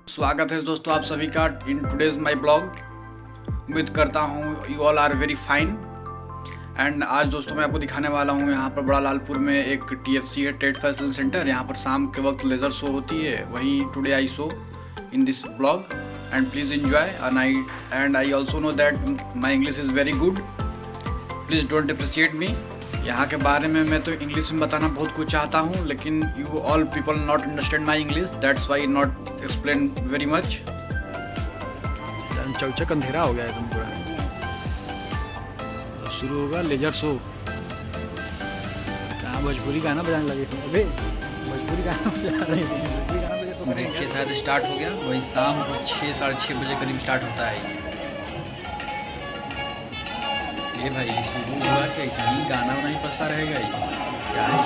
स्वागत है दोस्तों आप सभी का इन टुडेज माय ब्लॉग। उम्मीद करता हूँ you all are very fine. And आज दोस्तों मैं आपको दिखाने वाला हूँ यहाँ पर बड़ा लालपुर में एक TFC है, ट्रेड फैशन सेंटर। यहाँ पर शाम के वक्त लेज़र शो होती है, वही today I show in this blog and please enjoy. And I also know that my English is very good, please don't appreciate मी। यहाँ के बारे में मैं तो इंग्लिश में बताना बहुत कुछ चाहता हूँ, लेकिन you all people not understand my English, that's why not explain very much. चौचक अंधेरा हो गया एकदम पूरा। शुरू होगा लेजर शो। कहाँ भोजपुरी गाना बजाने लगे थे? अबे भोजपुरी गाना बजा रहे थे। देखिए शायद स्टार्ट हो गया, वही शाम को 6 साढ़े 6 बजे करीब स्टार्ट होता है ये भाई। शुरू हुआ कि ऐसा ही गाना नहीं बजता रहेगा ये, क्या है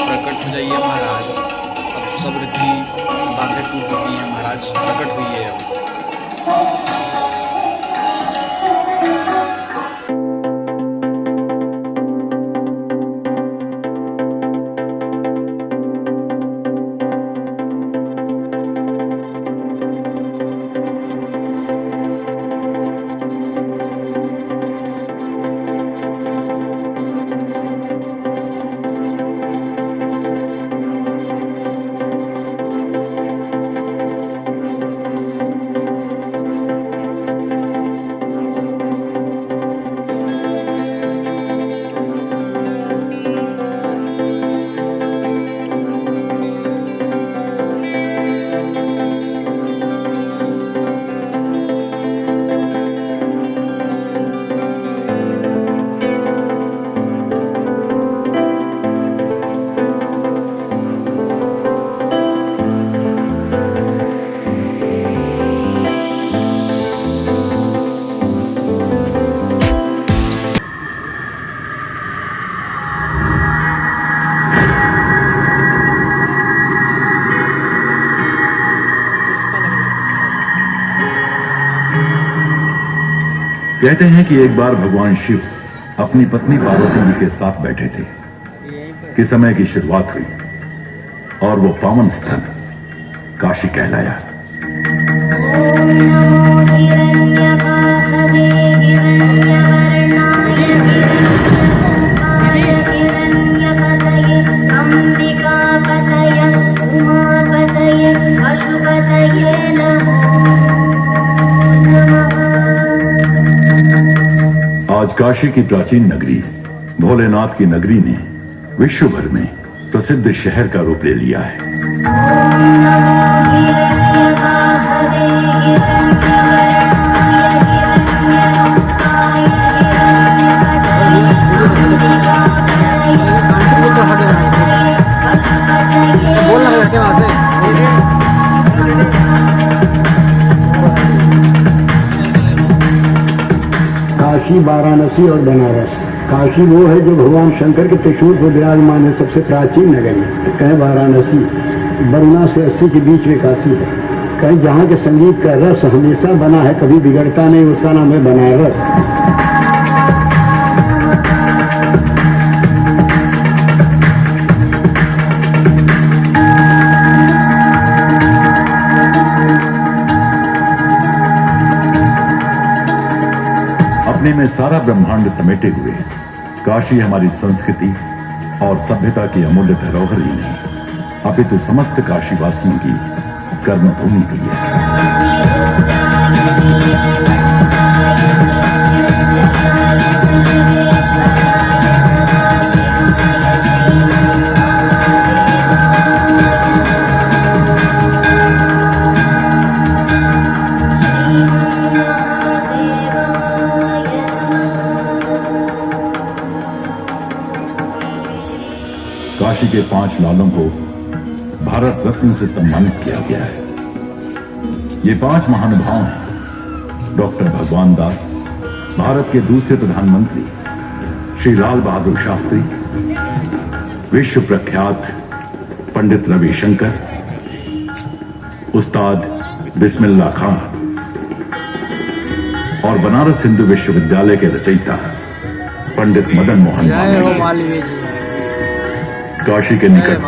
प्रकट हो जाइए महाराज, अब सब्र की बातें टूट चुकी हैं महाराज, प्रकट हुई है अब। कहते हैं कि एक बार भगवान शिव अपनी पत्नी पार्वती जी के साथ बैठे थे कि समय की शुरुआत हुई और वो पावन स्थान काशी कहलाया। आज काशी की प्राचीन नगरी भोलेनाथ की नगरी ने विश्व भर में प्रसिद्ध शहर का रूप ले लिया है। काशी, वाराणसी और बनारस। काशी वो है जो भगवान शंकर के त्रिशूल पर विराजमान है, सबसे प्राचीन नगर है। कहें वाराणसी बरुणा से 80 के बीच में काशी है। कहें जहाँ के संगीत का रस हमेशा बना है, कभी बिगड़ता नहीं, उसका नाम है बनारस। अपने में सारा ब्रह्मांड समेटे हुए काशी हमारी संस्कृति और सभ्यता की अमूल्य धरोहर ही नहीं, अपितु समस्त काशीवासियों की कर्मभूमि भी है। काशी के 5 लालों को भारत रत्न से सम्मानित किया गया है। ये 5 महानुभाव हैं डॉक्टर भगवान दास, भारत के दूसरे प्रधानमंत्री, श्री लाल बहादुर शास्त्री, विश्व प्रख्यात पंडित रविशंकर, उस्ताद बिस्मिल्लाह खां और बनारस हिंदू विश्वविद्यालय के रचयिता पंडित मदन मोहन। जय हो मालवीय जी। काशी के निकट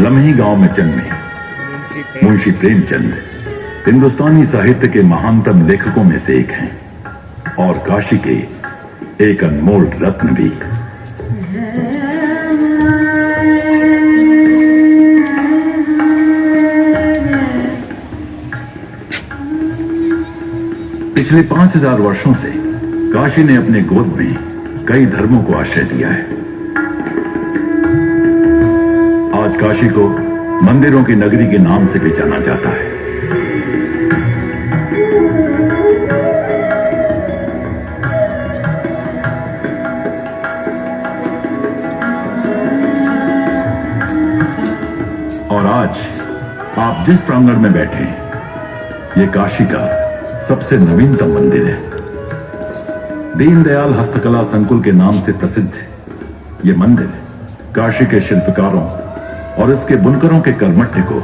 लम्ही गांव में जन्मे मुंशी प्रेमचंद हिंदुस्तानी साहित्य के महानतम लेखकों में से एक हैं और काशी के एक अनमोल रत्न भी। पिछले 5000 वर्षों से काशी ने अपने गोद में कई धर्मों को आश्रय दिया है। आज काशी को मंदिरों की नगरी के नाम से भी जाना जाता है। और आज आप जिस प्रांगण में बैठे हैं, ये काशी का सबसे नवीनतम मंदिर है। दीनदयाल हस्तकला संकुल के नाम से प्रसिद्ध ये मंदिर काशी के शिल्पकारों और इसके बुनकरों के कर्मठ्य को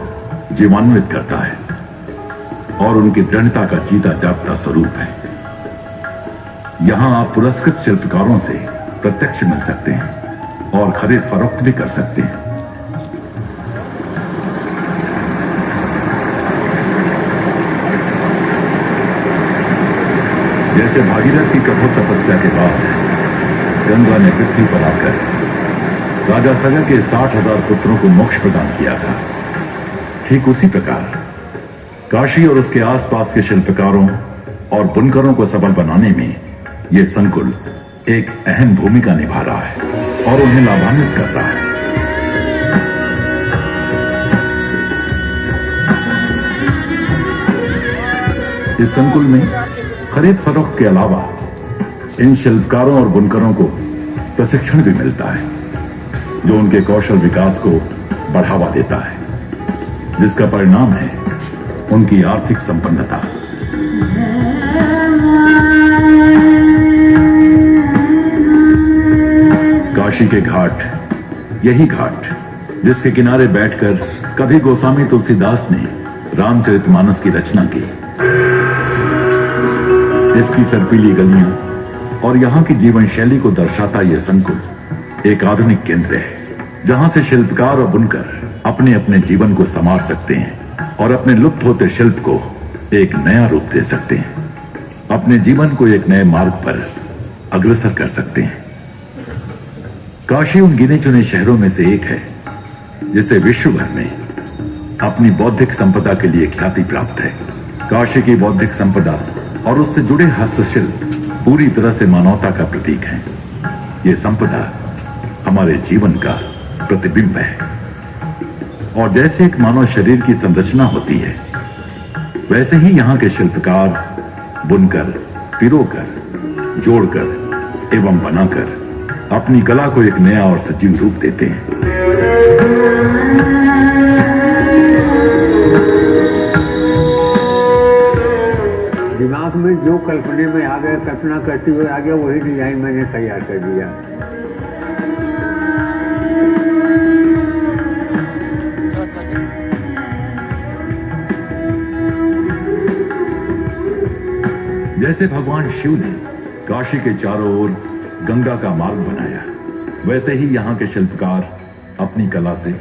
जीवान्वित करता है और उनकी दृढ़ता का जीता जागता स्वरूप है। यहां आप पुरस्कृत शिल्पकारों से प्रत्यक्ष मिल सकते हैं और खरीद फरोख्त भी कर सकते हैं। जैसे भागीरथ की कठोर तपस्या के बाद गंगा ने पृथ्वी पर आकर राजा सगर के 60,000 पुत्रों को मोक्ष प्रदान किया था, ठीक उसी प्रकार काशी और उसके आसपास के शिल्पकारों और बुनकरों को सबल बनाने में यह संकुल एक अहम भूमिका निभा रहा है और उन्हें लाभान्वित कर रहा है। इस संकुल में खरीद फरोख्त के अलावा इन शिल्पकारों और बुनकरों को प्रशिक्षण भी मिलता है जो उनके कौशल विकास को बढ़ावा देता है, जिसका परिणाम है उनकी आर्थिक संपन्नता। काशी के घाट, यही घाट जिसके किनारे बैठकर कभी गोस्वामी तुलसीदास ने रामचरितमानस की रचना की। इसकी सर्पीली गलियां और यहां की जीवन शैली को दर्शाता यह संकुल एक आधुनिक केंद्र है जहां से शिल्पकार और बुनकर अपने अपने जीवन को संवार सकते हैं और अपने लुप्त होते शिल्प को एक नया रूप दे सकते हैं, अपने जीवन को एक नए मार्ग पर अग्रसर कर सकते हैं। काशी उन गिने चुने शहरों में से एक है जिसे विश्व भर में अपनी बौद्धिक संपदा के लिए ख्याति प्राप्त है। काशी की बौद्धिक संपदा और उससे जुड़े हस्तशिल्प पूरी तरह से मानवता का प्रतीक है। ये संपदा हमारे जीवन का प्रतिबिंब है और जैसे एक मानव शरीर की संरचना होती है, वैसे ही यहाँ के शिल्पकार बुनकर, पिरोकर, जोड़कर एवं बनाकर अपनी कला को एक नया और सजीव रूप देते हैं। दिमाग में जो कल्पने में आ गया, कल्पना करते हुए आ गया, वही डिजाइन मैंने तैयार कर दिया। जैसे भगवान शिव ने काशी के चारों ओर गंगा का मार्ग बनाया, वैसे ही यहाँ के शिल्पकार अपनी कला से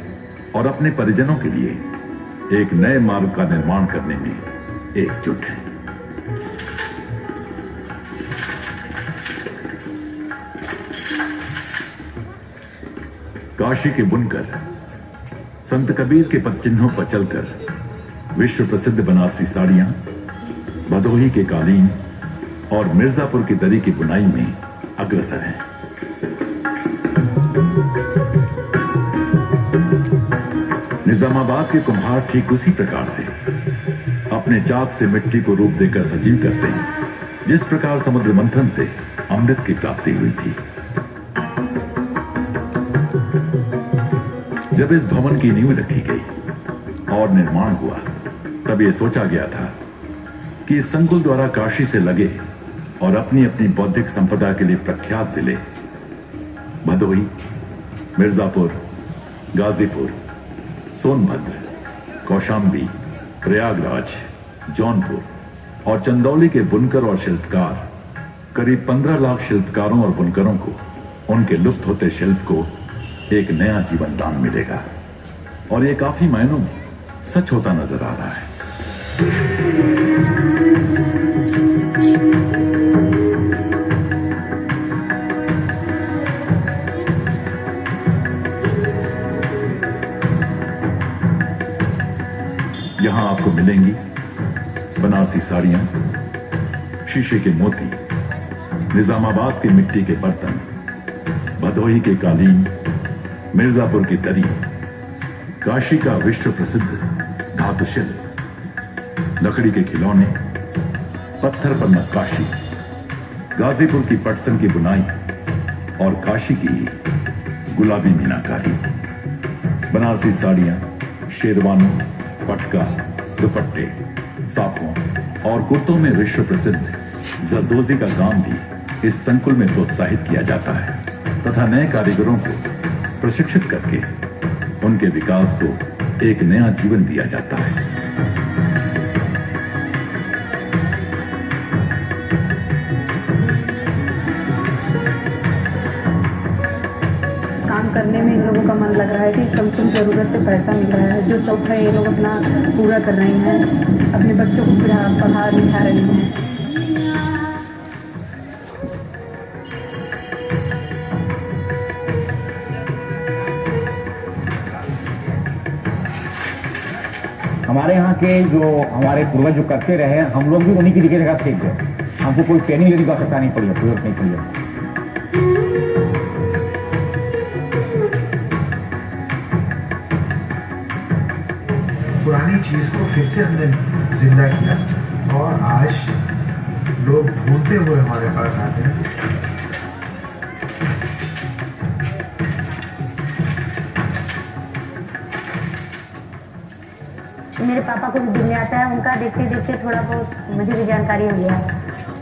और अपने परिजनों के लिए एक नए मार्ग का निर्माण करने में एकजुट हैं। काशी के बुनकर संत कबीर के पदचिन्हों पर चलकर विश्व प्रसिद्ध बनारसी साड़ियां, भदोही के कालीन और मिर्जापुर की दरी की बुनाई में अग्रसर हैं। निजामाबाद के कुम्हार ठीक उसी प्रकार से अपने चाक से मिट्टी को रूप देकर सजीव करते हैं, जिस प्रकार समुद्र मंथन से अमृत की प्राप्ति हुई थी। जब इस भवन की नींव रखी गई और निर्माण हुआ, तब यह सोचा गया था कि इस संकुल द्वारा काशी से लगे और अपनी अपनी बौद्धिक संपदा के लिए प्रख्यात जिले भदोही, मिर्जापुर, गाजीपुर, सोनभद्र, कौशाम्बी, प्रयागराज, जौनपुर और चंदौली के बुनकर और शिल्पकार करीब 15 लाख शिल्पकारों और बुनकरों को उनके लुप्त होते शिल्प को एक नया जीवन दान मिलेगा। और ये काफी मायनों में सच होता नजर आ रहा है। यहां आपको मिलेंगी बनारसी साड़ियां, शीशे के मोती, निजामाबाद की मिट्टी के बर्तन, भदोही के कालीन, मिर्जापुर की दरी, काशी का विश्व प्रसिद्ध धातु शिल्प, लकड़ी के खिलौने, पत्थर पर नक्काशी, गाजीपुर की पटसन की बुनाई और काशी की गुलाबी मीनाकारी, बनारसी साड़ियां, शेरवानी, पटका, दुपट्टे, साफों और कुर्तों में विश्व प्रसिद्ध जरदोजी का काम भी इस संकुल में प्रोत्साहित किया जाता है तथा नए कारीगरों को प्रशिक्षित करके उनके विकास को एक नया जीवन दिया जाता है। काम करने में इन लोगों का मन लग रहा है कि कम से कम ज़रूरत पे पैसा मिल रहा है। जो शौक है ये लोग अपना पूरा कर रहे हैं, अपने बच्चों को पढ़ा लिखा रहे हैं। हमारे यहाँ के जो हमारे पूर्वज जो करते रहे, हम लोग भी उन्हीं की जगह सीख गए। हमको कोई ट्रेनिंग लेने की आवश्यकता नहीं पड़ी, जरूरत नहीं पड़ी है। पुरानी चीज को फिर से हमने जिंदा किया और आज लोग ढूंढते हुए हमारे पास आते हैं। मेरे पापा को भी बुनने आता है, उनका देखते देखते थोड़ा बहुत मुझे भी जानकारी हो गया।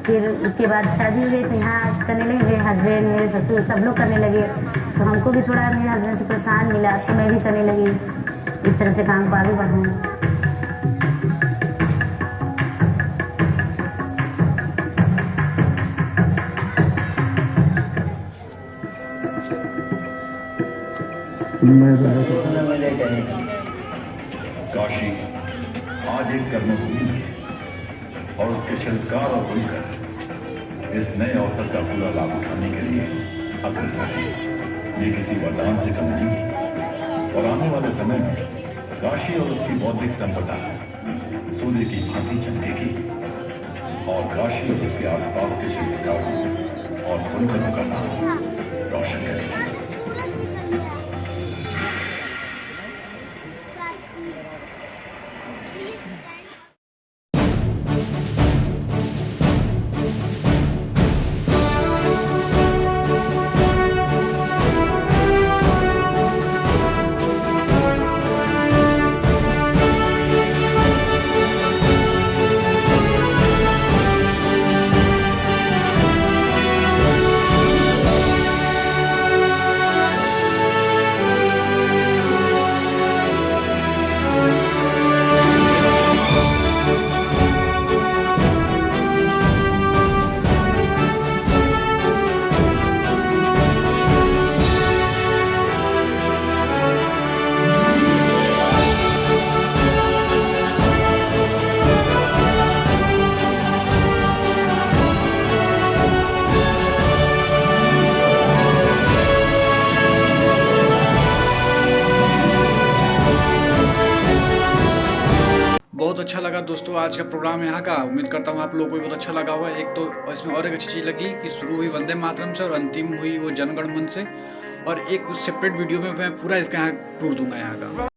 फिर उसके बाद शादी हुई तो यहाँ करने लगे, मेरे हस्बैंड, मेरे ससुर सब लोग करने लगे, तो हमको भी थोड़ा मेरे हस्बैंड से प्रोत्साहन मिला, तो मैं भी करने लगी। इस तरह से काम को आगे बढ़ाऊँ। काशी आज एक कर्मभूमि है और उसके शिल्पकार और बुनकर इस नए अवसर का पूरा लाभ उठाने के लिए अग्रसर है। ये किसी वरदान से कम नहीं है और आने वाले समय में काशी और उसकी बौद्धिक संपदा सूर्य की भांति चमकेगी और काशी और उसके आसपास के शिल्पकारों और बुनकरों का नाम रोशन करेगी। बहुत अच्छा लगा दोस्तों आज का प्रोग्राम यहाँ का। उम्मीद करता हूँ आप लोगों को भी बहुत अच्छा लगा होगा। एक तो इसमें और एक अच्छी चीज़ लगी कि शुरू हुई वंदे मातरम से और अंतिम हुई वो जनगण मन से, और एक सेपरेट वीडियो में मैं पूरा इसका यहाँ टूर दूंगा यहाँ का।